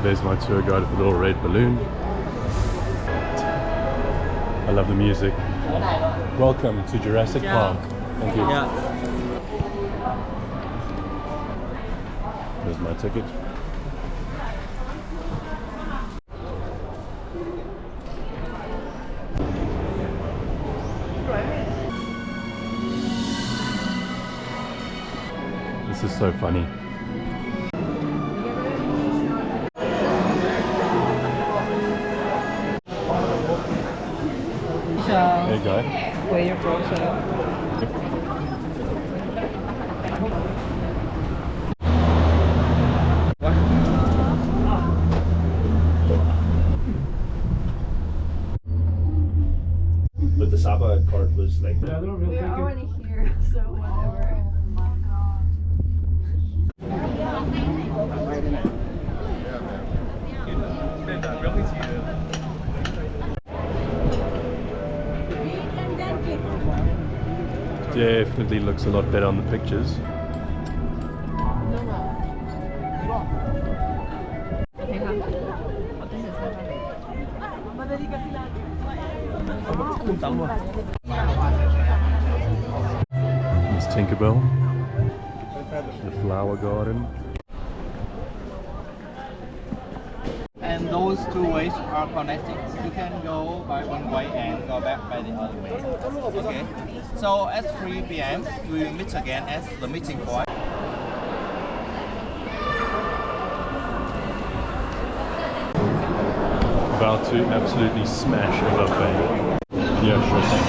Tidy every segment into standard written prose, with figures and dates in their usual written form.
There's my tour guide with the little red balloon. I love the music. Welcome to Jurassic Park. Thank you. There's my ticket. This is so funny. There you go. Where you're from, But the Saba card was like... We're already here, so whatever. Definitely looks a lot better on the pictures. There's Tinkerbell, the flower garden. And those two ways are connected. You can go by one way and go back by the other way. Okay. So at 3 p.m. we will meet again at the meeting point. About to absolutely smash a buffet. Yeah, sure thing.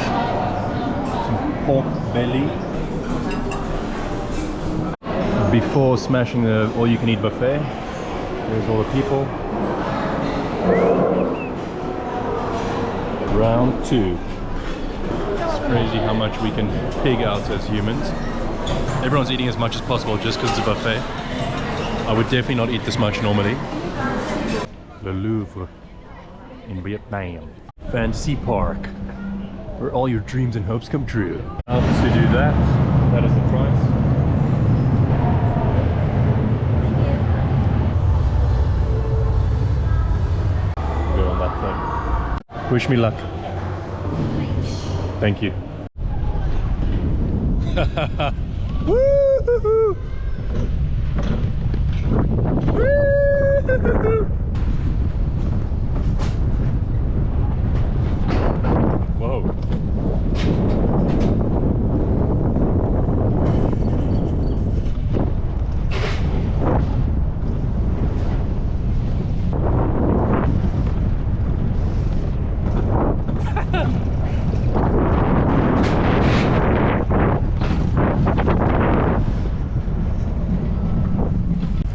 Some pork belly. Before smashing the all-you-can-eat buffet, here's all the people. Round 2. It's crazy how much we can pig out as humans. Everyone's eating as much as possible just because it's a buffet. I would definitely not eat this much normally. Le Louvre in Vietnam. Fantasy Park, where all your dreams and hopes come true. How to do that? That is the price. Go on that thing. Wish me luck. Thank you. Woo-hoo-hoo. Woo-hoo-hoo. Whoa.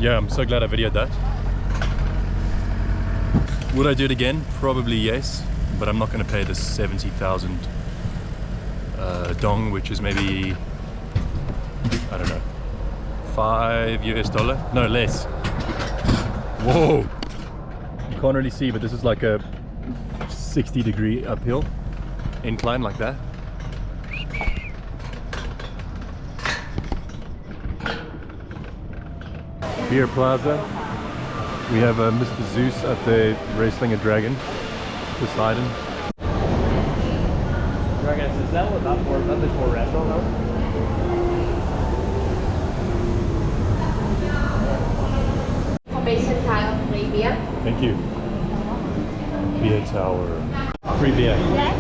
Yeah, I'm so glad I videoed that. Would I do it again? Probably yes, but I'm not going to pay the 70,000 dong, which is maybe, I don't know, $5 US? No, less. Whoa! You can't really see, but this is like a 60-degree uphill incline like that. Beer Plaza. We have Mr. Zeus up there wrestling a dragon. Poseidon. Dragon, is that what that for? That is for restaurant though? Formation time of beer. Thank you. Beer tower. Free beer. Yes.